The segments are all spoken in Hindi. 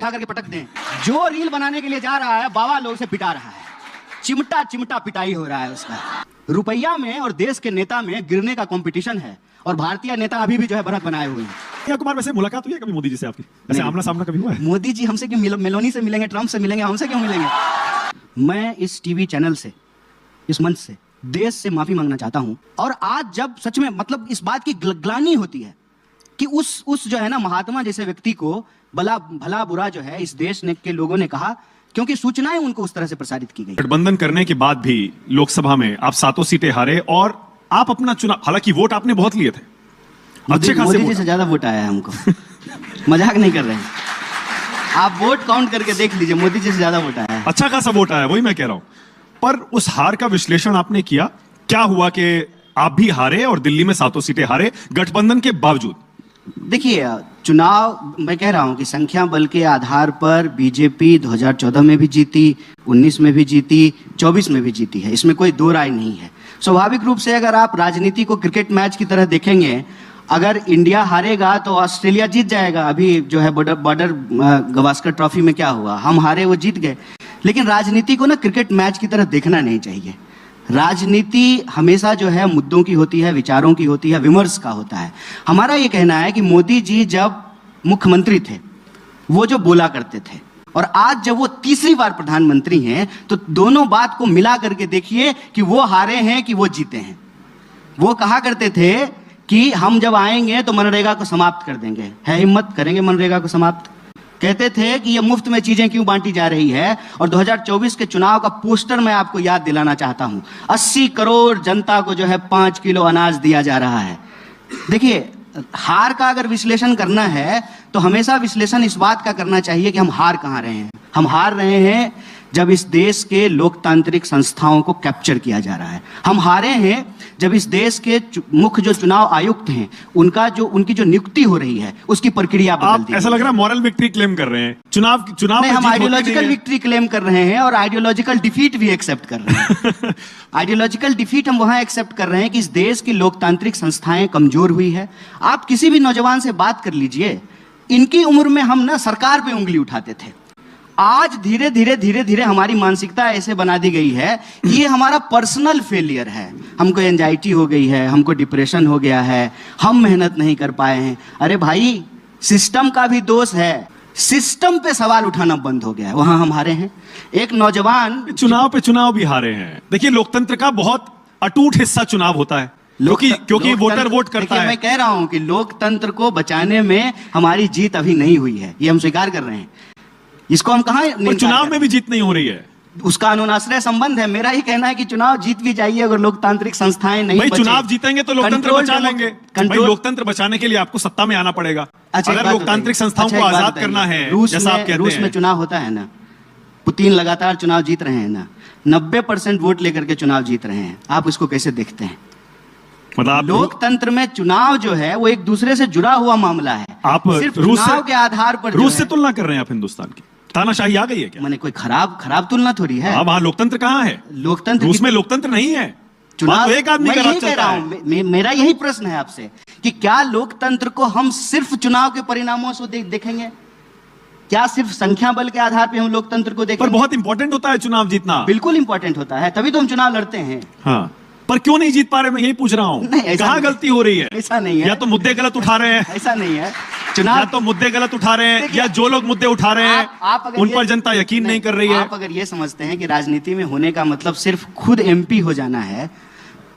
उठा करके पटक दें। जो रील बनाने के लिए जा रहा है बाबा लोग से पिटा रहा है, चिमटा चिमटा पिटाई हो रहा है उसका। रुपया में और देश के नेता में गिरने का कंपटीशन है और भारतीय नेता अभी भी जो है बढ़त बनाए हुए हैं। क्या कुमार वैसे मुलाकात हुई है कभी मोदी जी से आपकी? वैसे आमना सामना कभी हुआ है? मोदी जी हमसे क्यों मेलोनी से मिलेंगे, ट्रंप से मिलेंगे, हमसे क्यों मिलेंगे? मैं इस टीवी चैनल से, इस मंच से देश से माफी मांगना चाहता हूं। और आज जब सच में मतलब इस बात की ग्लानि होती है कि उस जो है ना महात्मा जैसे व्यक्ति को भला बुरा जो है इस देश ने के लोगों ने कहा, क्योंकि सूचनाएं उनको उस तरह से प्रसारित की गई। गठबंधन करने के बाद भी लोकसभा में आप 7 सीटें हारे और आप अपना चुनाव, हालांकि वोट आपने बहुत लिए थे, अच्छे खासे मोदी जी से ज्यादा वोट आया है हमको। मजाक नहीं कर रहे हैं, आप वोट काउंट करके देख लीजिए, मोदी जी से ज्यादा वोट आया है। अच्छा खासा वोट आया, वही मैं कह रहा हूं। पर उस हार का विश्लेषण आपने किया, क्या हुआ कि आप भी हारे और दिल्ली में 7 सीटें हारे गठबंधन के बावजूद? देखिए, चुनाव मैं कह रहा हूं कि संख्या बल के आधार पर बीजेपी 2014 में भी जीती, 19 में भी जीती, 24 में भी जीती है, इसमें कोई दो राय नहीं है। स्वाभाविक रूप से अगर आप राजनीति को क्रिकेट मैच की तरह देखेंगे, अगर इंडिया हारेगा तो ऑस्ट्रेलिया जीत जाएगा। अभी जो है बॉर्डर गवास्कर ट्रॉफी में क्या हुआ, हम हारे वो जीत गए। लेकिन राजनीति को ना क्रिकेट मैच की तरह देखना नहीं चाहिए। राजनीति हमेशा जो है मुद्दों की होती है, विचारों की होती है, विमर्श का होता है। हमारा ये कहना है कि मोदी जी जब मुख्यमंत्री थे वो जो बोला करते थे और आज जब वो तीसरी बार प्रधानमंत्री हैं, तो दोनों बात को मिला करके देखिए कि वो हारे हैं कि वो जीते हैं। वो कहा करते थे कि हम जब आएंगे तो मनरेगा को समाप्त कर देंगे, है हिम्मत, करेंगे मनरेगा को समाप्त। कहते थे कि ये मुफ्त में चीजें क्यों बांटी जा रही है। और 2024 के चुनाव का पोस्टर मैं आपको याद दिलाना चाहता हूं, 80 करोड़ जनता को जो है 5 किलो अनाज दिया जा रहा है। देखिए, हार का अगर विश्लेषण करना है तो हमेशा विश्लेषण इस बात का करना चाहिए कि हम हार कहां रहे हैं। हम हार रहे हैं जब इस देश के लोकतांत्रिक संस्थाओं को कैप्चर किया जा रहा है। हम हारे हैं जब इस देश के मुख्य जो चुनाव आयुक्त हैं उनकी जो नियुक्ति हो रही है उसकी प्रक्रिया बदल दी। ऐसा लग रहा है मॉरल विक्ट्री क्लेम कर रहे हैं। चुनाव नहीं, हम आइडियोलॉजिकल विक्ट्री क्लेम कर रहे हैं और आइडियोलॉजिकल डिफीट भी एक्सेप्ट कर रहे हैं। आइडियोलॉजिकल डिफीट हम वहां एक्सेप्ट कर रहे हैं कि इस देश की लोकतांत्रिक संस्थाएं कमजोर हुई है। आप किसी भी नौजवान से बात कर लीजिए, इनकी उम्र में हम ना सरकार पे उंगली उठाते थे। आज धीरे धीरे हमारी मानसिकता ऐसे बना दी गई है कि ये हमारा पर्सनल फेलियर है, हमको एंजाइटी हो गई है, हमको डिप्रेशन हो गया है, हम मेहनत नहीं कर पाए हैं। अरे भाई, सिस्टम का भी दोष है, सिस्टम पे सवाल उठाना बंद हो गया है, वहां हम हारे हैं। एक नौजवान चुनाव पे चुनाव भी हारे हैं। देखिए, लोकतंत्र का बहुत अटूट हिस्सा चुनाव होता है, क्योंकि वोटर वोट करता है। मैं कह रहा हूं कि लोकतंत्र को बचाने में हमारी जीत अभी नहीं हुई है, ये हम स्वीकार कर रहे हैं। इसको हम कहां, चुनाव में भी जीत नहीं हो रही है, उसका अनुनाश्रय संबंध है। मेरा ही कहना है कि चुनाव जीत भी जाइए अगर लोकतांत्रिक संस्थाएं नहीं बचे। चुनाव जीतेंगे तो लोकतंत्र बचा लेंगे। लोकतंत्र बचाने के लिए आपको सत्ता में आना पड़ेगा। अगर लोकतांत्रिक संस्थाओं को आजाद करना है, जैसा आप कहते हैं। रूस में चुनाव होता है ना, पुतिन लगातार चुनाव जीत रहे हैं ना, 90% वोट लेकर के चुनाव जीत रहे हैं। आप इसको कैसे देखते हैं? मतलब लोकतंत्र में चुनाव जो है वो एक दूसरे से जुड़ा हुआ मामला है। आप सिर्फ चुनाव के आधार पर रूस से तुलना कर रहे हैं आप हिंदुस्तान की? तानाशाही आ गई है क्या? मैंने कोई खराब तुलना थोड़ी है। वहां लोकतंत्र कहां है? लोकतंत्र रूस में लोकतंत्र नहीं है। चुनाव तो एक आदमी का राज चलता है। मेरा यही प्रश्न है आपसे कि क्या लोकतंत्र को हम सिर्फ चुनाव के परिणामों से देखेंगे? क्या सिर्फ संख्या बल के आधार पर हम लोकतंत्र को देखेंगे? पर बहुत इंपॉर्टेंट होता है चुनाव जीतना। बिल्कुल इंपॉर्टेंट होता है, तभी तो हम चुनाव लड़ते हैं। हाँ, पर क्यों नहीं जीत पा रहे, मैं यही पूछ रहा हूँ। कहाँ गलती हो रही है? ऐसा नहीं है, या तो मुद्दे गलत उठा रहे हैं, ऐसा नहीं है। चुनाव या तो मुद्दे गलत उठा रहे हैं, या जो लोग मुद्दे उठा रहे हैं उन पर जनता यकीन नहीं कर रही है। आप अगर ये समझते हैं कि राजनीति में होने का मतलब सिर्फ खुद एमपी हो जाना है,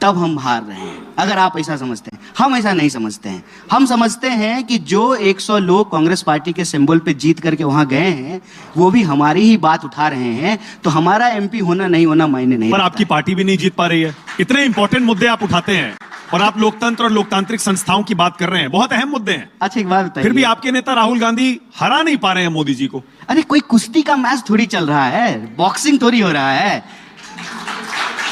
तब हम हार रहे हैं। अगर आप ऐसा समझते हैं, हम ऐसा नहीं समझते हैं। हम समझते हैं कि जो 100 लोग कांग्रेस पार्टी के सिंबल पे जीत करके वहां गए हैं, वो भी हमारी ही बात उठा रहे हैं, तो हमारा एमपी होना नहीं होना मायने नहीं। पर आपकी पार्टी भी नहीं जीत पा रही है। इतने इंपॉर्टेंट मुद्दे आप उठाते हैं और आप लोकतंत्र और लोकतांत्रिक संस्थाओं की बात कर रहे हैं, बहुत अहम मुद्दे हैं। अच्छा, एक बात बताइए, फिर भी आपके नेता राहुल गांधी हरा नहीं पा रहे हैं मोदी जी को। अरे कोई कुश्ती का मैच थोड़ी चल रहा है, बॉक्सिंग थोड़ी हो रहा है।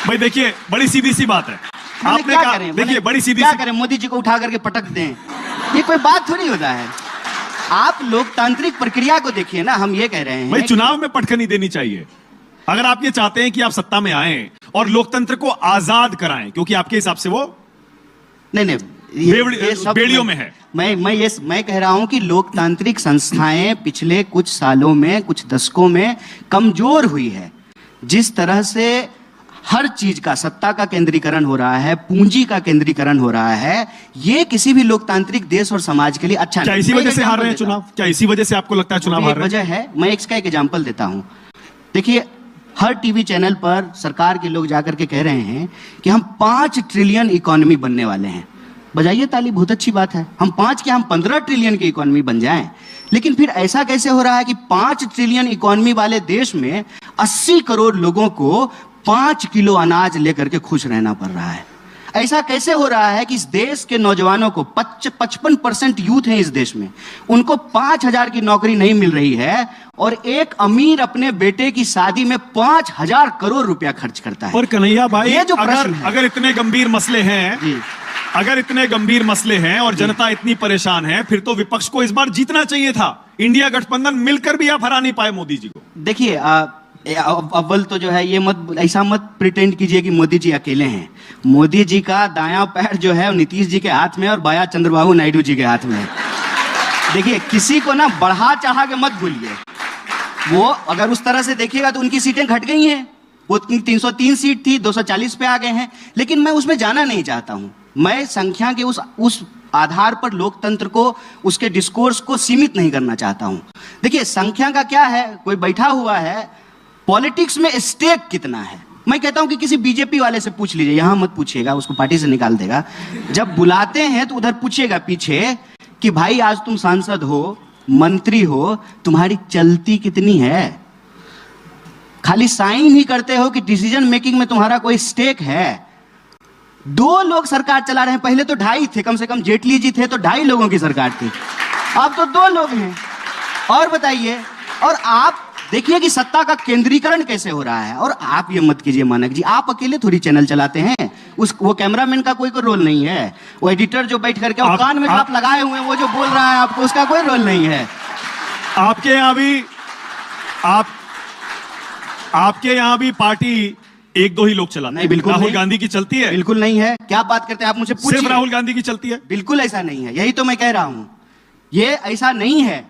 भाई देखिए, बड़ी सीधी सी बात है। आपने कहा, देखिए बड़ी सीधी, क्या करें, मोदी जी को उठा करके पटक दें, ये कोई बात थोड़ी होता है। आप लोकतांत्रिक प्रक्रिया को देखिए ना, हम ये कह रहे हैं भाई चुनाव में पटखनी देनी चाहिए। अगर आप ये चाहते हैं कि आप सत्ता में आए और लोकतंत्र को आजाद कराएं, क्योंकि आपके हिसाब से वो नहीं, बेड़ियों में है। मैं कह रहा हूं कि लोकतांत्रिक संस्थाएं पिछले कुछ सालों में, कुछ दशकों में कमजोर हुई है। जिस तरह से हर चीज का, सत्ता का केंद्रीकरण हो रहा है, पूंजी का केंद्रीकरण हो रहा है, ये किसी भी लोकतांत्रिक देश और समाज के लिए अच्छा क्या नहीं। इसी वजह से हार रहे हैं चुनाव? क्या इसी वजह से आपको लगता है चुनाव हार रहे हैं? वजह है, मैं इसका एक एग्जांपल देता हूं। देखिए, हर टीवी चैनल पर सरकार के लोग जाकर के कह रहे हैं कि हम 5 ट्रिलियन इकोनॉमी बनने वाले हैं। बजाइए ताली, बहुत अच्छी बात है। हम 5 क्या, हम 15 ट्रिलियन की इकोनॉमी बन जाएं। लेकिन फिर ऐसा कैसे हो रहा है कि 5 ट्रिलियन इकोनॉमी वाले देश में 80 करोड़ लोगों को 5 किलो अनाज लेकर के खुश रहना पड़ रहा है? ऐसा कैसे हो रहा है कि इस देश के नौजवानों को 55% यूथ है इस देश में, उनको 5,000 की नौकरी नहीं मिल रही है, और एक अमीर अपने बेटे की शादी में 5,000 करोड़ रुपया खर्च करता है। और कन्हैया भाई, ये जो प्रश्न है, अगर इतने गंभीर मसले हैं, अगर इतने गंभीर मसले हैं और जनता इतनी परेशान है, फिर तो विपक्ष को इस बार जीतना चाहिए था। इंडिया गठबंधन मिलकर भी आप हरा नहीं पाए मोदी जी को। देखिए, अव्वल तो जो है, ये ऐसा मत प्रिटेंड कीजिए कि मोदी जी अकेले हैं। मोदी जी का दायां पैर जो है नीतीश जी के हाथ में और बायां चंद्रबाबू नायडू जी के हाथ में है। देखिए, किसी को ना बढ़ा चढ़ा के मत भूलिए। वो अगर उस तरह से देखिएगा तो उनकी सीटें घट गई हैं। वो 303 सीट थी, 240 पे आ गए हैं। लेकिन मैं उसमें जाना नहीं चाहता हूं। मैं संख्या के उस आधार पर लोकतंत्र को, उसके डिस्कोर्स को सीमित नहीं करना चाहता हूं। देखिए, संख्या का क्या है, कोई बैठा हुआ है, पॉलिटिक्स में स्टेक कितना है। मैं कहता हूं कि किसी बीजेपी वाले से पूछ लीजिए, यहां मत पूछिएगा, उसको पार्टी से निकाल देगा। जब बुलाते हैं तो उधर पूछिएगा पीछे कि भाई आज तुम सांसद हो, मंत्री हो, तुम्हारी चलती कितनी है? खाली साइन ही करते हो कि डिसीजन मेकिंग में तुम्हारा कोई स्टेक है? 2 लोग सरकार चला रहे हैं, पहले तो 2.5 थे, कम से कम जेटली जी थे तो 2.5 लोगों की सरकार थी, अब तो 2 लोग हैं। और बताइए, और आप देखिए कि सत्ता का केंद्रीकरण कैसे हो रहा है। और आप ये मत कीजिए मानक जी, आप अकेले थोड़ी चैनल चलाते हैं। वो कैमरामैन का कोई रोल नहीं है, वो एडिटर जो बैठ करके कान में जो आप लगाए हुए हैं, वो जो बोल रहा है आपको, उसका कोई रोल नहीं है। आपके यहाँ भी पार्टी 1-2 ही लोग चलाते हैं? नहीं, बिल्कुल राहुल नहीं। गांधी की चलती है? बिल्कुल नहीं है। क्या बात करते हैं आप, मुझे पूछिए। सिर्फ राहुल गांधी की चलती है? बिल्कुल ऐसा नहीं है, यही तो मैं कह रहा हूं। ये ऐसा नहीं है।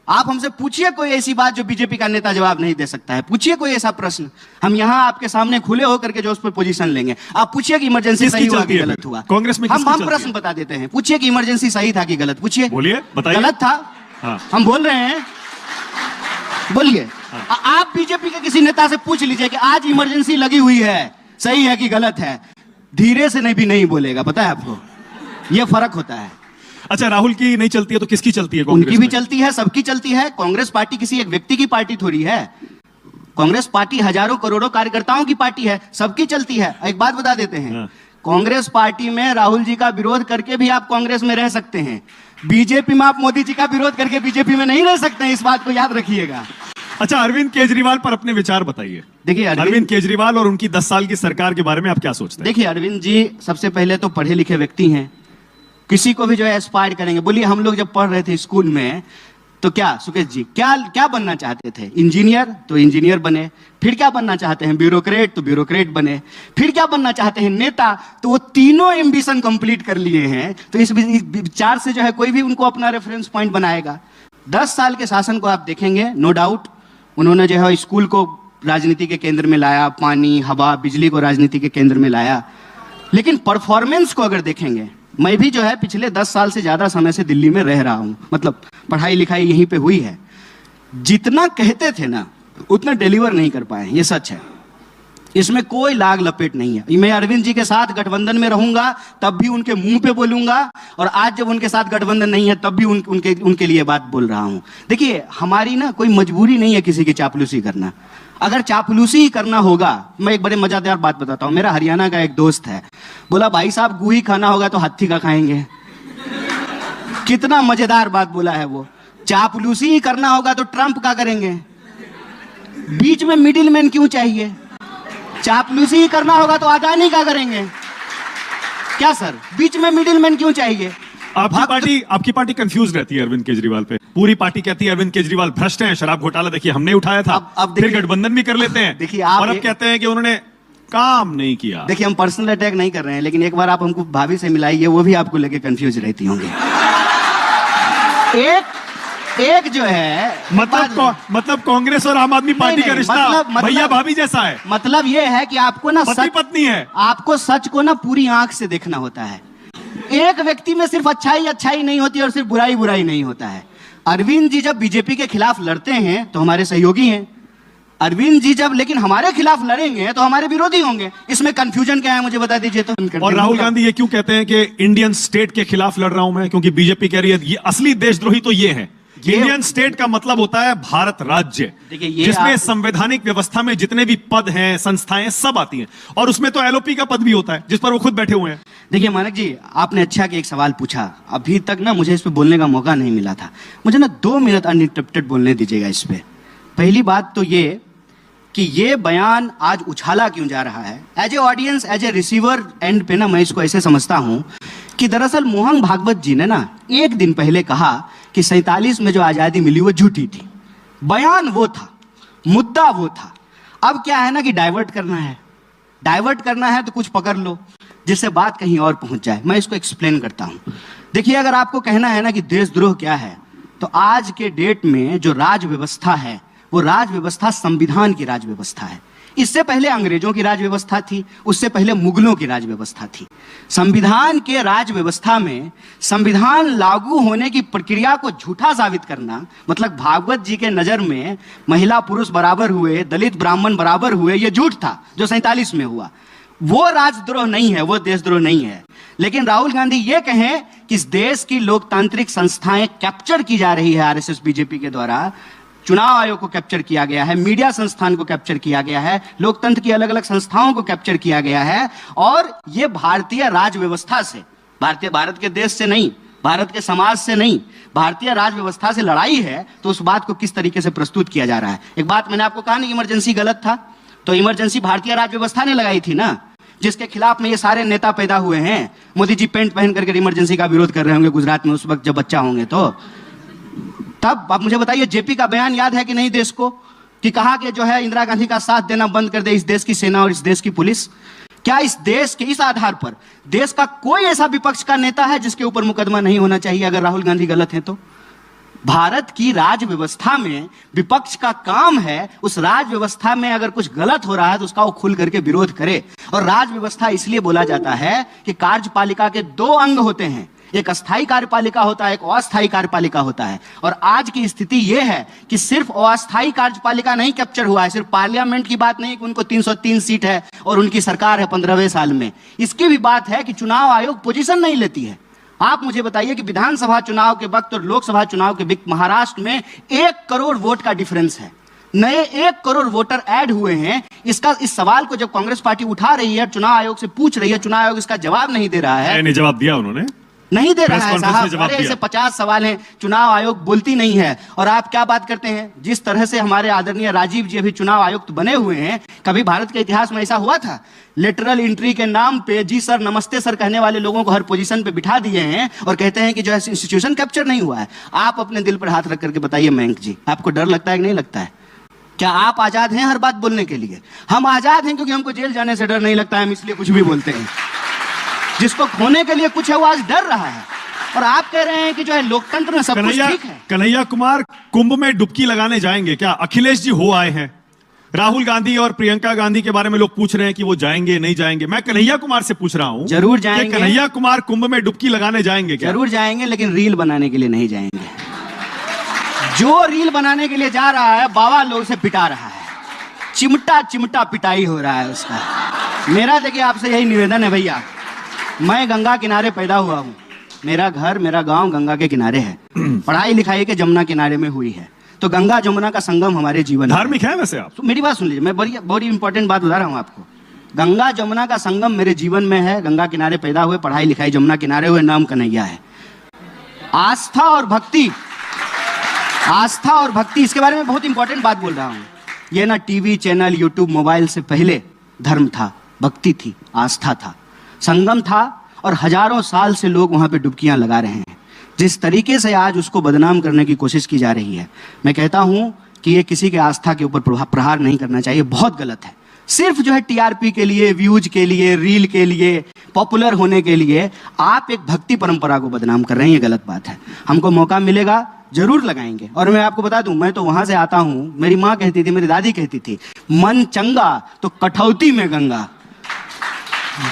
आप हमसे पूछिए कोई ऐसी बात जो बीजेपी का नेता जवाब नहीं दे सकता है। पूछिए कोई ऐसा प्रश्न, हम यहाँ आपके सामने खुले होकर के जो उस पर पोजीशन लेंगे। आप पूछिए कि इमरजेंसी सही हुआ कि गलत हुआ। कांग्रेस में हम प्रश्न बता देते हैं। पूछिए कि इमरजेंसी सही था कि गलत, पूछिए। बोलिए, बताइए। गलत था। हाँ। हम बोल रहे हैं, बोलिए। हाँ। आप बीजेपी के किसी नेता से पूछ लीजिए कि आज इमरजेंसी लगी हुई है, सही है कि गलत है। धीरे से भी नहीं बोलेगा, पता है आपको, ये फर्क होता है। अच्छा, राहुल की नहीं चलती है तो किसकी चलती है? उनकी भी चलती है, सबकी चलती है। कांग्रेस पार्टी किसी एक व्यक्ति की पार्टी थोड़ी है। कांग्रेस पार्टी हजारों करोड़ों कार्यकर्ताओं की पार्टी है, सबकी चलती है। एक बात बता देते हैं, कांग्रेस पार्टी में राहुल जी का विरोध करके भी आप कांग्रेस में रह सकते हैं। बीजेपी में आप मोदी जी का विरोध करके बीजेपी में नहीं रह सकते हैं, इस बात को याद रखिएगा। अच्छा, अरविंद केजरीवाल पर अपने विचार बताइए। देखिए, अरविंद केजरीवाल और उनकी 10 साल की सरकार के बारे में आप क्या सोचते हैं? देखिए, अरविंद जी सबसे पहले तो पढ़े लिखे व्यक्ति हैं। किसी को भी जो है एस्पायर करेंगे। बोलिए, हम लोग जब पढ़ रहे थे स्कूल में तो क्या सुकेश जी क्या बनना चाहते थे? इंजीनियर, तो इंजीनियर बने। फिर क्या बनना चाहते हैं? ब्यूरोक्रेट, तो ब्यूरोक्रेट बने। फिर क्या बनना चाहते हैं? नेता। तो वो तीनों एम्बिशन कंप्लीट कर लिए हैं। तो इस विचार से जो है कोई भी उनको अपना रेफरेंस पॉइंट बनाएगा। 10 साल के शासन को आप देखेंगे, नो डाउट उन्होंने जो है स्कूल को राजनीति के केंद्र में लाया, पानी, हवा, बिजली को राजनीति के केंद्र में लाया। लेकिन परफॉर्मेंस को अगर देखेंगे, मैं भी जो है पिछले 10 साल से ज्यादा समय से दिल्ली में रह रहा हूं, मतलब पढ़ाई लिखाई यहीं पे हुई है। जितना कहते थे ना, उतना डिलीवर नहीं कर पाए, ये सच है। इसमें कोई लाग लपेट नहीं है। मैं अरविंद जी के साथ गठबंधन में रहूंगा तब भी उनके मुंह पे बोलूंगा, और आज जब उनके साथ गठबंधन नहीं है तब भी उनके लिए बात बोल रहा हूं। देखिए, हमारी ना कोई मजबूरी नहीं है किसी की चापलूसी करना। अगर चापलूसी ही करना होगा, मैं एक बड़े मजेदार बात बताता हूं। मेरा हरियाणा का एक दोस्त है, बोला भाई साहब गुही खाना होगा तो हाथी का खाएंगे। कितना मजेदार बात बोला है वो। चापलूसी ही करना होगा तो ट्रंप का करेंगे। बीच में मिडिल मैन क्यों चाहिए? चापलूसी ही करना होगा तो अदानी का करेंगे क्या सर? बीच में मिडिल मैन क्यों चाहिए? आपकी पार्टी कंफ्यूज रहती है अरविंद केजरीवाल पे। पूरी पार्टी कहती है अरविंद केजरीवाल भ्रष्ट हैं, शराब घोटाला देखिए हमने उठाया था, अब फिर गठबंधन भी कर लेते हैं। देखिए, और अब कहते हैं कि उन्होंने काम नहीं किया। देखिए हम पर्सनल अटैक नहीं कर रहे हैं, लेकिन एक बार आप हमको भाभी से मिलाइए, वो भी आपको लेके कंफ्यूज रहती होंगी। एक जो है मतलब कांग्रेस और आम आदमी पार्टी का रिश्ता भैया भाभी जैसा है। मतलब ये है कि आपको ना पति पत्नी है, आपको सच को ना पूरी आंख से देखना होता है। एक व्यक्ति में सिर्फ अच्छाई नहीं होती और सिर्फ बुराई नहीं होता है। अरविंद जी जब बीजेपी के खिलाफ लड़ते हैं तो हमारे सहयोगी हैं। अरविंद जी जब लेकिन हमारे खिलाफ लड़ेंगे तो हमारे विरोधी होंगे। इसमें कंफ्यूजन क्या है मुझे बता दीजिए तो। और राहुल गांधी ये क्यों कहते हैं कि इंडियन स्टेट के खिलाफ लड़ रहा हूं मैं? क्योंकि बीजेपी कह रही है ये असली देशद्रोही तो ये है। इंडियन स्टेट का मतलब होता है भारत राज्य, जिसमें संवैधानिक व्यवस्था में जितने भी पद हैं, संस्थाएं सब आती हैं, और उसमें तो एलओपी का पद भी होता है जिस पर वो खुद बैठे हुए हैं। देखिए मानक जी, आपने अच्छा कि एक सवाल पूछा। अभी तक ना मुझे इस पे बोलने का मौका नहीं मिला था। मुझे ना 2 मिनट अनइंटरप्टेड बोलने दीजिएगा इस पे। पहली बात तो ये कि ये बयान आज उछाला क्यों जा रहा है। As a audience, as a receiver and पे ना मैं इसको ऐसे समझता हूं कि दरअसल मोहन भागवत जी ने ना एक दिन पहले कहा कि 47 में जो आजादी मिली वो झूठी थी। बयान वो था, मुद्दा वो था। अब क्या है ना कि डाइवर्ट करना है तो कुछ पकड़ लो जिससे बात कहीं और पहुंच जाए। मैं इसको एक्सप्लेन करता हूं। देखिए, अगर आपको कहना है ना कि देशद्रोह क्या है, तो आज के डेट में जो राज व्यवस्था है वो राज व्यवस्था संविधान की राज व्यवस्था है। इससे पहले अंग्रेजों की राज व्यवस्था थी, उससे पहले मुगलों की राज व्यवस्था थी। संविधान के राज व्यवस्था में संविधान लागू होने की प्रक्रिया को झूठा साबित करना, मतलब भागवत जी के नजर में महिला पुरुष बराबर हुए, दलित ब्राह्मण बराबर हुए, ये झूठ था जो 47 में हुआ। वो राजद्रोह नहीं है, वो देशद्रोह नहीं है। लेकिन राहुल गांधी ये कहें कि इस देश की लोकतांत्रिक संस्थाएं कैप्चर की जा रही है आरएसएस बीजेपी के द्वारा, चुनाव आयोग को कैप्चर किया गया है, मीडिया संस्थान को कैप्चर किया गया है, लोकतंत्र की अलग अलग संस्थाओं को कैप्चर किया गया है, और ये भारतीय राज व्यवस्था से, भारत के देश से नहीं, भारत के समाज से नहीं, भारतीय राज व्यवस्था से लड़ाई है। तो उस बात को किस तरीके से प्रस्तुत किया जा रहा है। एक बात मैंने आपको कहा नहीं, इमरजेंसी गलत था, तो इमरजेंसी भारतीय राज व्यवस्था ने लगाई थी ना, जिसके खिलाफ में ये सारे नेता पैदा हुए हैं। मोदी जी पेंट पहन करके इमरजेंसी का विरोध कर रहे होंगे गुजरात में उस वक्त जब बच्चा होंगे तो। तब आप मुझे बताइए, जेपी का बयान याद है कि नहीं देश को, कि कहा कि जो है इंदिरा गांधी का साथ देना बंद कर दे इस देश की सेना और इस देश की पुलिस। क्या इस देश के इस आधार पर देश का कोई ऐसा विपक्ष का नेता है जिसके ऊपर मुकदमा नहीं होना चाहिए अगर राहुल गांधी गलत हैं तो? भारत की राज व्यवस्था में विपक्ष का काम है उस राज व्यवस्था में अगर कुछ गलत हो रहा है तो उसका वो खुल करके विरोध करे। और राज व्यवस्था इसलिए बोला जाता है कि कार्यपालिका के 2 अंग होते हैं, एक अस्थायी कार्यपालिका होता है, एक अस्थायी कार्यपालिका होता है। और आज की स्थिति यह है कि सिर्फ अस्थायी कार्यपालिका नहीं कैप्चर हुआ है, सिर्फ पार्लियामेंट की बात नहीं कि उनको 303 सीट है और उनकी सरकार है 15वें साल में, इसकी भी बात है कि चुनाव आयोग पोजीशन नहीं लेती है। आप मुझे बताइए कि विधानसभा चुनाव के वक्त और लोकसभा चुनाव के वक्त महाराष्ट्र में 1 करोड़ वोट का डिफरेंस है, नए 1 करोड़ वोटर ऐड हुए हैं। इस सवाल को जब कांग्रेस पार्टी उठा रही है, चुनाव आयोग से पूछ रही है, चुनाव आयोग इसका जवाब नहीं दे रहा है। नहीं जवाब दिया उन्होंने, नहीं दे रहा है साहब। अरे ऐसे 50 सवाल हैं, चुनाव आयोग बोलती नहीं है। और आप क्या बात करते हैं, जिस तरह से हमारे आदरणीय राजीव जी अभी चुनाव आयुक्त बने हुए हैं, कभी भारत के इतिहास में ऐसा हुआ था? लेटरल एंट्री के नाम पे जी सर नमस्ते सर कहने वाले लोगों को हर पोजीशन पे बिठा दिए हैं और कहते हैं कि जो है इंस्टीट्यूशन कैप्चर नहीं हुआ है। आप अपने दिल पर हाथ रख करके बताइए मयंक जी, आपको डर लगता है कि नहीं लगता है? क्या आप आजाद हैं हर बात बोलने के लिए? हम आजाद हैं क्योंकि हमको जेल जाने से डर नहीं लगता है, हम इसलिए कुछ भी बोलते हैं। जिसको खोने के लिए कुछ है वो आज डर रहा है, और आप कह रहे हैं कि जो है लोकतंत्र में सब कुछ ठीक है। कन्हैया कुमार कुंभ में डुबकी लगाने जाएंगे क्या? अखिलेश जी हो आए हैं, राहुल गांधी और प्रियंका गांधी के बारे में लोग पूछ रहे हैं कि वो जाएंगे नहीं जाएंगे। मैं कन्हैया कुमार से पूछ रहा हूं, जरूर जाएंगे। कन्हैया कुमार कुंभ में डुबकी लगाने जाएंगे क्या? जरूर जाएंगे, लेकिन रील बनाने के लिए नहीं जाएंगे। जो रील बनाने के लिए जा रहा है बाबा लोग से पिटा रहा है, चिमटा चिमटा पिटाई हो रहा है उसका। मेरा देखिए आपसे यही निवेदन है भैया, मैं गंगा किनारे पैदा हुआ हूं, मेरा घर मेरा गांव गंगा के किनारे है, पढ़ाई लिखाई के जमुना किनारे में हुई है, तो गंगा जमुना का संगम हमारे जीवन में धार्मिक है वैसे आप? तो मेरी बात सुन लीजिए, मैं बड़ी इंपॉर्टेंट बात बता रहा हूं आपको। गंगा जमुना का संगम मेरे जीवन में है, गंगा किनारे पैदा हुए, पढ़ाई लिखाई जमुना किनारे हुए, नाम कन्हैया है। आस्था और भक्ति, आस्था और भक्ति, इसके बारे में बहुत इंपॉर्टेंट बात बोल रहा हूं। ये ना टीवी चैनल यूट्यूब मोबाइल से पहले धर्म था, भक्ति थी, आस्था था, संगम था, और हजारों साल से लोग वहां पे डुबकियां लगा रहे हैं। जिस तरीके से आज उसको बदनाम करने की कोशिश की जा रही है, मैं कहता हूं कि ये किसी के आस्था के ऊपर प्रहार नहीं करना चाहिए, बहुत गलत है। सिर्फ जो है टीआरपी के लिए, व्यूज के लिए, रील के लिए, पॉपुलर होने के लिए आप एक भक्ति परंपरा को बदनाम कर रहे हैं। ये गलत बात है। हमको मौका मिलेगा जरूर लगाएंगे। और मैं आपको बता दूं, मैं तो वहां से आता हूं, मेरी माँ कहती थी, मेरी दादी कहती थी, मन चंगा तो कठौती में गंगा।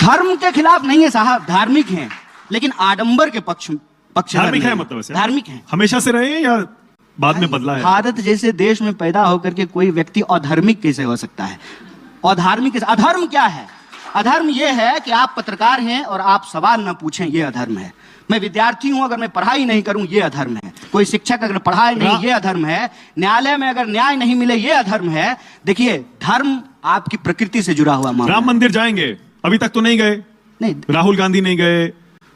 धर्म के खिलाफ नहीं है साहब, धार्मिक हैं, लेकिन आडंबर के पक्ष धार्मिक है। मतलब ऐसे धार्मिक है, हमेशा से रहे हैं या बाद में बदला है? भारत जैसे देश में पैदा होकर के कोई व्यक्ति अधार्मिक कैसे हो सकता है? अधार्मिक कैसे? अधर्म क्या है? अधर्म यह है कि आप पत्रकार हैं और आप सवाल ना पूछें, ये अधर्म है। मैं विद्यार्थी हूं, अगर मैं पढ़ाई नहीं करूं, ये अधर्म है। कोई शिक्षक अगर पढ़ाए नहीं, ये अधर्म है। न्यायालय में अगर न्याय नहीं मिले, ये अधर्म है। देखिए, धर्म आपकी प्रकृति से जुड़ा हुआ मामला। राम मंदिर जाएंगे? अभी तक तो नहीं गए। नहीं, राहुल गांधी नहीं गए,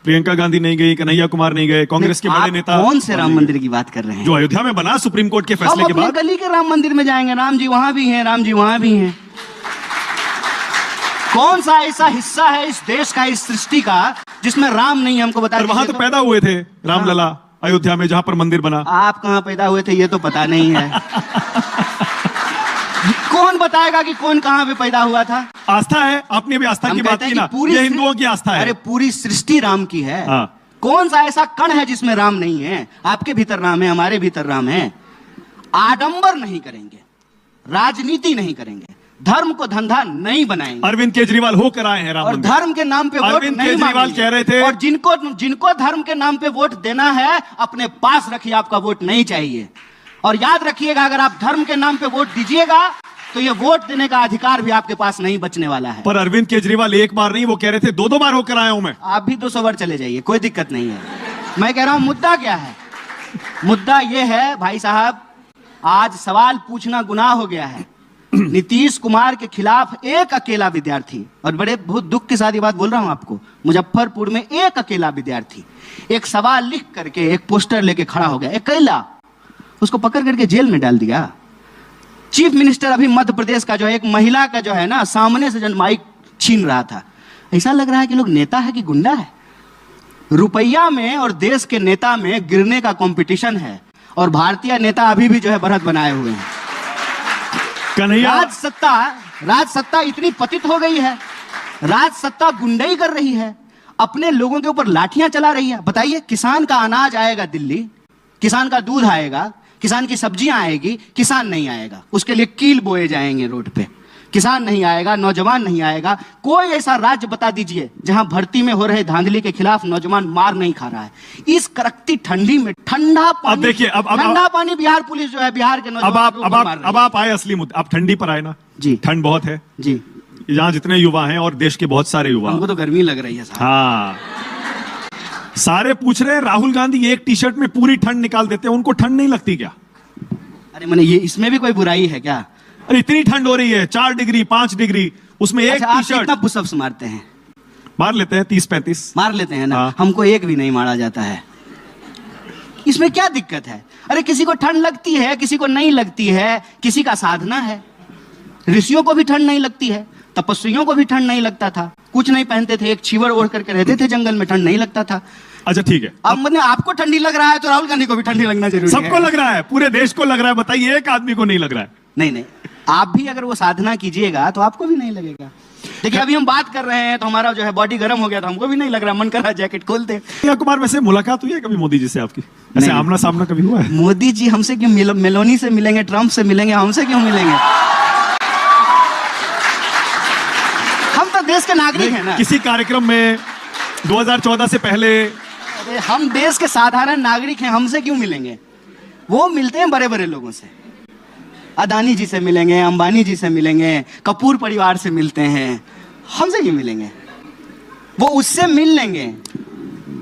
प्रियंका गांधी नहीं गई, कन्हैया कुमार नहीं गए, कांग्रेस के बड़े नेता। कौन से राम मंदिर की बात कर रहे हैं? जो अयोध्या में बना सुप्रीम कोर्ट के फैसले के बाद। गली के राम मंदिर में जाएंगे, राम जी वहां भी हैं, राम जी वहां भी हैं। कौन सा ऐसा हिस्सा है इस देश का, इस सृष्टि का, जिसमें राम नहीं? हमको बता। वहां तो पैदा हुए थे रामलला, अयोध्या में जहां पर मंदिर बना। आप कहां पैदा हुए थे ये तो पता नहीं है। कौन बताएगा कि कौन कहां पे पैदा हुआ था? आस्था है, आपने भी आस्था की बात की ना, ये हिंदुओं की आस्था है। अरे पूरी सृष्टि राम की है। हाँ। कौन सा ऐसा कण है जिसमें राम नहीं है? आपके भीतर राम है, हमारे भीतर राम है। आडंबर नहीं करेंगे, राजनीति नहीं करेंगे, धर्म को धंधा नहीं बनाएंगे। अरविंद केजरीवाल होकर आए हैं राम और मंदिर। धर्म के नाम पे वोट अरविंद नहीं केजरीवाल कह रहे थे। और जिनको धर्म के नाम पे वोट देना है, अपने पास रखिए, आपका वोट नहीं चाहिए। और याद रखिएगा, अगर आप धर्म के नाम पे वोट दीजिएगा तो ये वोट देने का अधिकार भी आपके पास नहीं बचने वाला है। पर अरविंद केजरीवाल एक बार नहीं, वो कह रहे थे 2-2 बार होकर आया हूं मैं। आप भी 200 बार चले जाइए, कोई दिक्कत नहीं है। मैं कह रहा हूं, मुद्दा क्या है? मुद्दा यह है भाई साहब, आज सवाल पूछना गुनाह हो गया है। नीतीश कुमार के खिलाफ एक अकेला विद्यार्थी, और बड़े बहुत दुख के साथ ये बात बोल रहा हूं आपको, मुजफ्फरपुर में एक अकेला विद्यार्थी एक सवाल लिख करके एक पोस्टर लेके खड़ा हो गया, अकेला। उसको पकड़ करके जेल में डाल दिया। चीफ मिनिस्टर अभी मध्य प्रदेश का जो है, एक महिला का जो है ना, सामने से जो माइक छीन रहा था। ऐसा लग रहा है कि लोग नेता है कि गुंडा है। रुपया में और देश के नेता में गिरने का कंपटीशन है, और भारतीय नेता अभी भी जो है बढ़त बनाए हुए हैं। कन्हैया, राज सत्ता इतनी पतित हो गई है, राज सत्ता गुंडाई कर रही है, अपने लोगों के ऊपर लाठियां चला रही है। बताइए, किसान का अनाज आएगा दिल्ली, किसान का दूध आएगा, किसान की सब्जियां आएगी, किसान नहीं आएगा। उसके लिए कील बोए जाएंगे रोड पे, किसान नहीं आएगा, नौजवान नहीं आएगा। कोई ऐसा राज्य बता दीजिए जहां भर्ती में हो रहे धांधली के खिलाफ नौजवान मार नहीं खा रहा है। इस कड़कती ठंडी में ठंडा पानी, अब देखिए, ठंडा पानी बिहार पुलिस जो है, बिहार के नौजवान अब आप आए असली मुद्दे। आप ठंडी पर आए ना जी। ठंड बहुत है जी, यहाँ जितने युवा हैं और देश के बहुत सारे युवा। हमको तो गर्मी लग रही है साहब। हाँ, सारे पूछ रहे हैं, राहुल गांधी एक टी शर्ट में पूरी ठंड निकाल देते हैं, उनको ठंड नहीं लगती क्या? अरे मैंने ये, इसमें भी कोई बुराई है क्या? अरे इतनी ठंड हो रही है, 4 डिग्री 5 डिग्री, उसमें एक टी शर्ट। कितना पुशअप्स मारते हैं? मार लेते हैं 30-35 मार लेते हैं ना। हाँ। हमको एक भी नहीं मारा जाता है। इसमें क्या दिक्कत है? अरे किसी को ठंड लगती है, किसी को नहीं लगती है, किसी का साधना है। ऋषियों को भी ठंड नहीं लगती है, तपस्वियों को भी ठंड नहीं लगता था, कुछ नहीं पहनते थे, एक छीवर ओढ़ करके रहते थे जंगल में, ठंड नहीं लगता था। अच्छा ठीक है, अब मतलब आपको ठंडी लग रहा है तो राहुल गांधी को भी ठंडी लगना जरूरी है। सबको लग रहा है, पूरे देश को लग रहा है, बताइए एक आदमी को नहीं लग रहा है? नहीं, आप भी अगर वो साधना कीजिएगा तो आपको भी नहीं लगेगा। देखिए, अभी हम बात कर रहे हैं तो हमारा जो है बॉडी गर्म हो गया, तो हमको भी नहीं लग रहा, मन कर रहा जैकेट खोल दे। कन्हैया कुमार, वैसे मुलाकात हुई है कभी मोदी जी से आपकी? ऐसे आमना सामना कभी हुआ है? मोदी जी हमसे क्यों, मेलोनी से मिलेंगे, ट्रंप से मिलेंगे, हमसे क्यों मिलेंगे? हम तो देश के नागरिक हैं ना। किसी कार्यक्रम में 2014 से पहले? हम देश के साधारण नागरिक हैं, हमसे क्यों मिलेंगे? वो मिलते हैं बड़े बड़े लोगों से, अदानी जी से मिलेंगे, अंबानी जी से मिलेंगे, कपूर परिवार से मिलते हैं, हमसे क्यों मिलेंगे? वो उससे मिल लेंगे,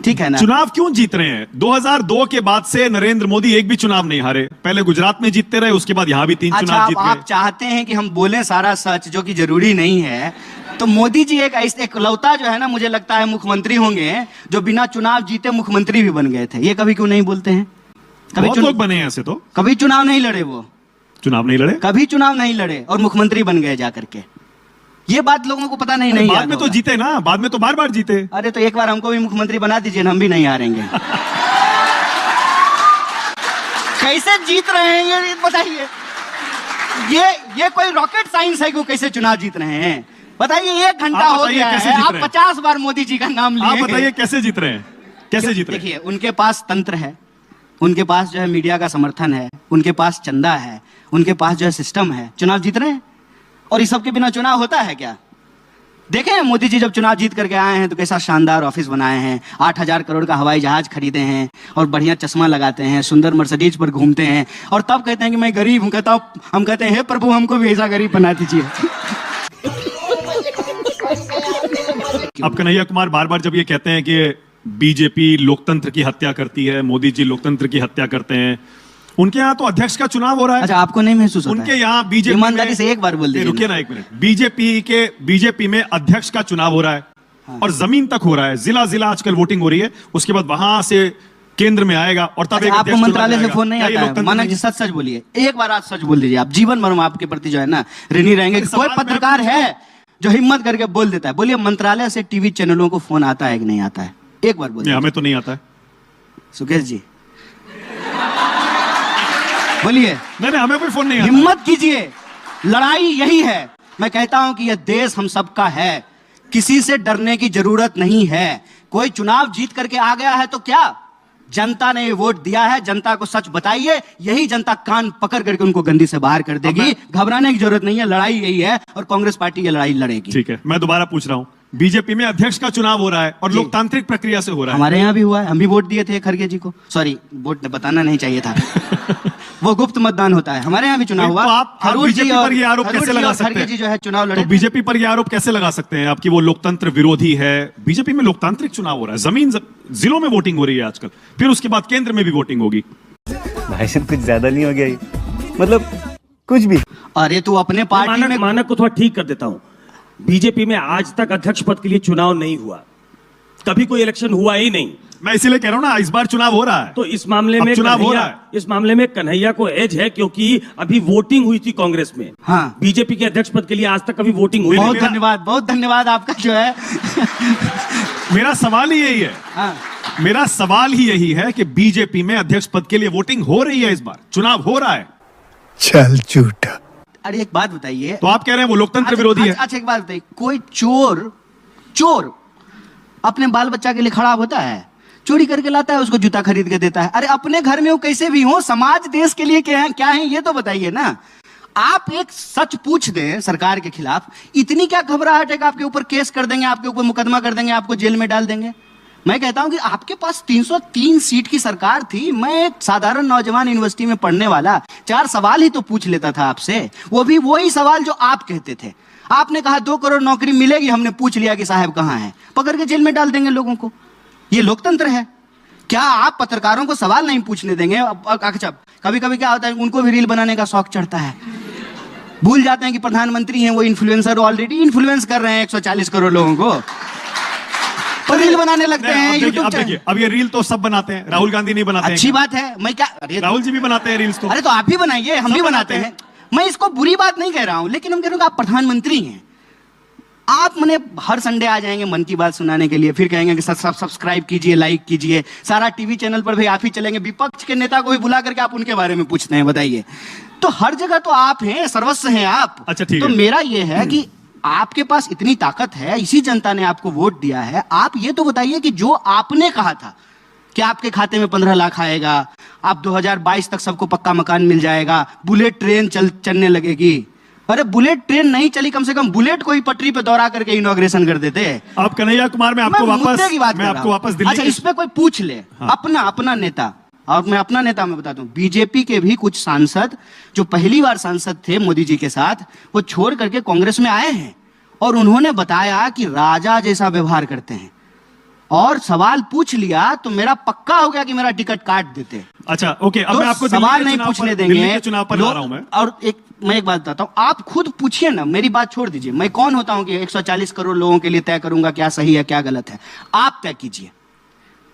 ठीक है ना। चुनाव क्यों जीत रहे हैं? 2002 के बाद से नरेंद्र मोदी एक भी चुनाव नहीं हारे। पहले गुजरात में जीतते रहे, उसके बाद यहां भी 3 चुनाव जीत गए। आप चाहते हैं कि हम बोलें सारा सच, जो कि जरूरी नहीं है। तो मोदी जी एक लौता जो है ना, मुझे लगता है मुख्यमंत्री होंगे जो बिना चुनाव जीते मुख्यमंत्री भी बन गए थे। ये कभी क्यों नहीं बोलते हैं? बहुत लोग बने हैं ऐसे, तो कभी चुनाव नहीं लड़े, वो चुनाव नहीं लड़े, कभी चुनाव नहीं लड़े और मुख्यमंत्री बन गए जाकर के। ये बात लोगों को पता नहीं बाद में तो जीते ना, बाद में तो बार बार जीते। अरे तो एक बार हमको भी मुख्यमंत्री बना दीजिए ना, हम भी नहीं हारेंगे। कैसे जीत रहे हैं ये बताइए। ये कोई रॉकेट साइंस है कि वो कैसे चुनाव जीत रहे हैं? बताइए, 1 घंटा हो गया है, आप 50 बार मोदी जी का नाम लिए। आप बताइए कैसे जीत रहे हैं, कैसे जीत रहे हैं? देखिए, उनके पास तंत्र है, उनके पास जो है मीडिया का समर्थन है, उनके पास चंदा है, उनके पास जो है सिस्टम है, चुनाव जीत रहे हैं। और इस सब के बिना चुनाव होता है क्या? देखें, मोदी जी जब चुनाव जीत करके आए हैं तो कैसा शानदार ऑफिस बनाए हैं, 8,000 करोड़ का हवाई जहाज खरीदे हैं और बढ़िया चश्मा लगाते हैं, सुंदर मर्सिडीज पर घूमते हैं और तब कहते हैं कि मैं गरीब हूं। कहता हूं, हम कहते हैं, हे प्रभु हमको भी ऐसा गरीब बना दीजिए। अब कन्हैया कुमार बार बार जब ये कहते हैं कि बीजेपी लोकतंत्र की हत्या करती है, मोदी जी लोकतंत्र की हत्या करते हैं, उनके यहाँ तो अध्यक्ष का चुनाव हो रहा है। अच्छा, आपको नहीं महसूस होता? उनके यहाँ बीजेपी, ईमानदारी से एक बार बोल दीजिए। रुकिए ना एक मिनट। बीजेपी में अध्यक्ष का चुनाव हो रहा है। हाँ। और जमीन तक हो रहा है, जिला जिला आजकल वोटिंग हो रही है, उसके बाद वहां से केंद्र में आएगा और तब आपको मंत्रालय से फोन नहीं आता है? माना जी, सच सच बोलिए, एक बार आज सच बोल दीजिए। आप जीवन भर आपके प्रति जो है ना ऋणी रहेंगे। कोई पत्रकार है जो हिम्मत करके बोल देता है? बोलिए, मंत्रालय से टीवी चैनलों को फोन आता है कि नहीं आता है? एक बार बोलिए। हमें तो नहीं आता है। सुकेश जी बोलिए। नहीं, हमें कोई फोन नहीं आता। हिम्मत कीजिए, लड़ाई यही है। मैं कहता हूं कि यह देश हम सबका है, किसी से डरने की जरूरत नहीं है। कोई चुनाव जीत करके आ गया है तो क्या, जनता ने वोट दिया है, जनता को सच बताइए, यही जनता कान पकड़ करके उनको गंदी से बाहर कर देगी। घबराने की जरूरत नहीं है, लड़ाई यही है और कांग्रेस पार्टी ये लड़ाई लड़ेगी। ठीक है, मैं दोबारा पूछ रहा हूं, बीजेपी में अध्यक्ष का चुनाव हो रहा है और लोकतांत्रिक प्रक्रिया से हो रहा है। हमारे यहाँ भी हुआ है, हम भी वोट दिए थे खड़गे जी को। सॉरी, वोट बताना नहीं चाहिए था। वो गुप्त मतदान होता है, हमारे यहाँ भी चुनाव हुआ। तो आप बीजेपी पर ये आरोप कैसे लगा सकते हैं? जी जो है चुनाव लड़े, तो बीजेपी पर ये आरोप कैसे लगा सकते हैं आपकी वो लोकतंत्र विरोधी है? बीजेपी में लोकतांत्रिक चुनाव हो रहा है, जमीन जिलों में वोटिंग हो रही है आजकल, फिर उसके बाद केंद्र में भी वोटिंग होगी। भाई साहब, कुछ ज्यादा नहीं हो गया ये? मतलब कुछ भी। अरे तू अपने पार्टी में मानक को थोड़ा ठीक कर देता हूं। बीजेपी में आज तक अध्यक्ष पद के लिए चुनाव नहीं हुआ, कभी कोई इलेक्शन हुआ ही नहीं। मैं इसीलिए कह रहा हूं ना, इस बार चुनाव हो रहा है। तो इस मामले में चुनाव हो रहा है। इस मामले में कन्हैया को एज है, क्योंकि अभी वोटिंग हुई थी कांग्रेस में। हाँ, बीजेपी के अध्यक्ष पद के लिए आज तक कभी वोटिंग हुई नहीं। बहुत धन्यवाद आपका जो है। मेरा सवाल ही यही है। हाँ। मेरा सवाल ही यही है कि बीजेपी में अध्यक्ष पद के लिए वोटिंग हो रही है, इस बार चुनाव हो रहा है। चल झूठा। अरे एक बात बताइए, तो आप कह रहे हैं वो लोकतंत्र विरोधी है? अच्छा एक बात बताइए, कोई चोर अपने बाल बच्चा के लिए खड़ा होता है, चोरी करके लाता है, उसको जूता खरीद के देता है। अरे अपने घर में वो कैसे भी हो, समाज देश के लिए क्या है ये तो बताइए ना। आप एक सच पूछ दें सरकार के खिलाफ, इतनी क्या घबराहट है कि आपके ऊपर केस कर देंगे, आपके ऊपर मुकदमा कर देंगे, आपको जेल में डाल देंगे? मैं कहता हूं कि आपके पास 303 सीट की सरकार थी। मैं एक साधारण नौजवान यूनिवर्सिटी में पढ़ने वाला 4 सवाल ही तो पूछ लेता था आपसे, वो भी वही सवाल जो आप कहते थे। आपने कहा 2 करोड़ नौकरी मिलेगी, हमने पूछ लिया कि साहब कहां है, पकड़ के जेल में डाल देंगे लोगों को। ये लोकतंत्र है क्या? आप पत्रकारों को सवाल नहीं पूछने देंगे? अच्छा, कभी कभी क्या होता है, उनको भी रील बनाने का शौक चढ़ता है, भूल जाते हैं कि प्रधानमंत्री हैं वो इन्फ्लुएंसर, ऑलरेडी इन्फ्लुएंस कर रहे हैं 140 करोड़ लोगों को, पर रील बनाने लगते हैं यूट्यूब चैनल। अब ये रील तो सब बनाते हैं, राहुल गांधी नहीं बनाते हैं। अच्छी बात है, मैं क्या, राहुल जी भी बनाते हैं रील्स तो। अरे तो आप भी बनाइए, हम भी बनाते हैं। मैं इसको बुरी बात नहीं कह रहा हूं, लेकिन हम कह रहे हैं आप प्रधानमंत्री हैं, आप मने हर संडे आ जाएंगे मन की बात सुनाने के लिए, फिर कहेंगे कि सब्सक्राइब कीजिए, लाइक कीजिए, सारा टीवी चैनल पर भी आप ही चलेंगे, विपक्ष के नेता को भी बुला करके आप उनके बारे में पूछते हैं। बताइए, तो हर जगह तो आप हैं, सर्वस्व हैं आप। अच्छा ठीक है। तो मेरा ये है कि आपके पास इतनी ताकत है, इसी जनता ने आपको वोट दिया है, आप ये तो बताइए कि जो आपने कहा था कि आपके खाते में 15 लाख आएगा, आप 2022 तक सबको पक्का मकान मिल जाएगा, बुलेट ट्रेन चलने लगेगी। अरे बुलेट ट्रेन नहीं चली, कम से कम बुलेट को ही पटरी पे दौड़ा करके इनॉग्रेशन कर देते। आप कन्हैया कुमार, मैं आपको वापस दिल्ली, अच्छा इस पे कोई पूछ ले। हाँ। अपना नेता, और मैं अपना नेता मैं बताता हूं, बीजेपी के भी कुछ सांसद जो पहली बार सांसद थे मोदी जी के साथ, वो छोड़ करके कांग्रेस में आए हैं और उन्होंने बताया कि राजा जैसा व्यवहार करते हैं, और सवाल पूछ लिया तो मेरा पक्का हो गया कि मेरा टिकट काट देते। अच्छा ओके, अब तो मैं आपको सवाल नहीं पूछने देंगे। चुनाव पर ला रहा हूं मैं। और मैं एक बात बताता हूं, आप खुद पूछिए ना, मेरी बात छोड़ दीजिए। मैं कौन होता हूं कि 140 करोड़ लोगों के लिए तय करूंगा क्या सही है क्या गलत है? आप तय कीजिए।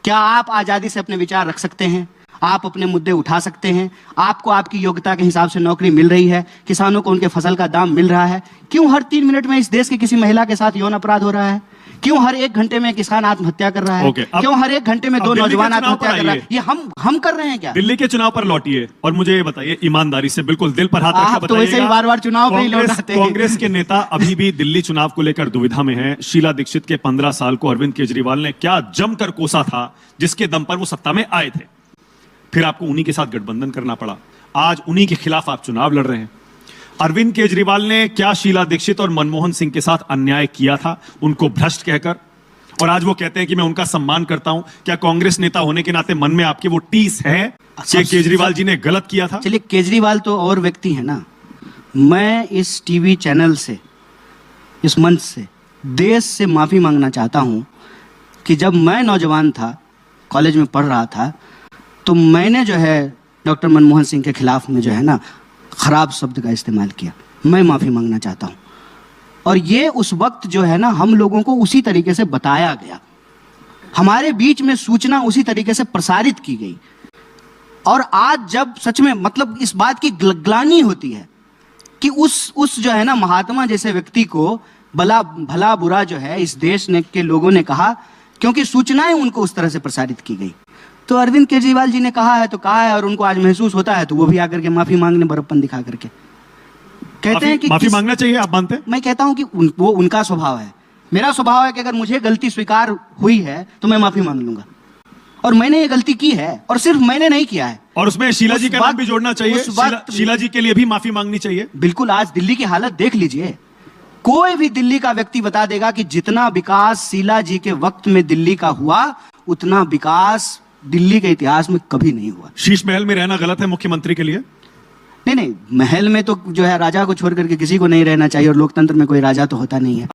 क्या आप आजादी से अपने विचार रख सकते हैं? आप अपने मुद्दे उठा सकते हैं? आपको आपकी योग्यता के हिसाब से नौकरी मिल रही है? किसानों को उनके फसल का दाम मिल रहा है? क्यों हर 3 मिनट में इस देश की किसी महिला के साथ यौन अपराध हो रहा है? क्यों हर एक घंटे में किसान आत्महत्या कर रहा है? ओके, अब- क्यों हर एक घंटे में अब दो दिल्ली के नौजवान चुनाव आत्महत्या पर कर रहा है? आइए। ये हम कर रहे हैं क्या? दिल्ली के चुनाव पर लौटिए और मुझे ये बताइए ईमानदारी से, बिल्कुल दिल पर हाथ रखकर आप तो वैसे ही बताइएगा, बार-बार चुनाव पे ही कांग्रेस- लौटाते हैं। कांग्रेस के नेता अभी भी दिल्ली चुनाव को लेकर दुविधा में हैं। शीला दीक्षित के 15 साल को अरविंद केजरीवाल ने क्या जमकर कोसा था, जिसके दम पर वो सत्ता में आए थे। फिर आपको उन्हीं के साथ गठबंधन करना पड़ा। आज उन्हीं के खिलाफ आप चुनाव लड़ रहे हैं। अरविंद केजरीवाल ने क्या शीला दीक्षित और मनमोहन सिंह के साथ अन्याय किया था, उनको भ्रष्ट कहकर? और आज वो कहते हैं कि मैं उनका सम्मान करता हूं। क्या कांग्रेस नेता होने के नाते मन में आपके वो टीस है कि केजरीवाल जी ने गलत किया था? चलिए, केजरीवाल तो और व्यक्ति है ना। मैं इस टीवी चैनल से, इस मंच से, देश से माफी मांगना चाहता हूं कि जब मैं नौजवान था, कॉलेज में पढ़ रहा था, तो मैंने जो है डॉक्टर मनमोहन सिंह के खिलाफ में जो है ना खराब शब्द का इस्तेमाल किया। मैं माफी मांगना चाहता हूं। और ये उस वक्त जो है ना हम लोगों को उसी तरीके से बताया गया, हमारे बीच में सूचना उसी तरीके से प्रसारित की गई। और आज जब सच में मतलब इस बात की ग्लानि होती है कि उस जो है ना महात्मा जैसे व्यक्ति को भला बुरा जो है इस देश ने के लोगों ने कहा, क्योंकि सूचनाएं उनको उस तरह से प्रसारित की गई। तो अरविंद केजरीवाल जी ने कहा है तो कहा है, और उनको आज महसूस होता है तो वो भी आकर के माफी मांगने बड़प्पन दिखा करके कहते हैं कि माफी मांगना चाहिए, आप मानते हैं? मैं कहता हूं कि वो उनका स्वभाव है। मेरा स्वभाव है कि अगर मुझे गलती स्वीकार हुई है तो मैं माफी मांग लूंगा, और मैंने ये गलती की है, और सिर्फ मैंने नहीं किया है। और उसमें शीला जी उस का नाम वक्त- भी जोड़ना चाहिए। उस वक्त- शीला जी के लिए भी माफी मांगनी चाहिए। बिल्कुल, आज दिल्ली की हालत देख लीजिए। कोई भी दिल्ली का व्यक्ति बता देगा कि जितना विकास शीला जी के वक्त में दिल्ली का हुआ, उतना विकास दिल्ली के इतिहास में कभी नहीं हुआ। शीश महल में रहना गलत है मुख्यमंत्री के लिए? नहीं, महल में तो जो है राजा को छोड़ करके किसी को नहीं रहना चाहिए, और लोकतंत्र में कोई राजा तो होता नहीं है।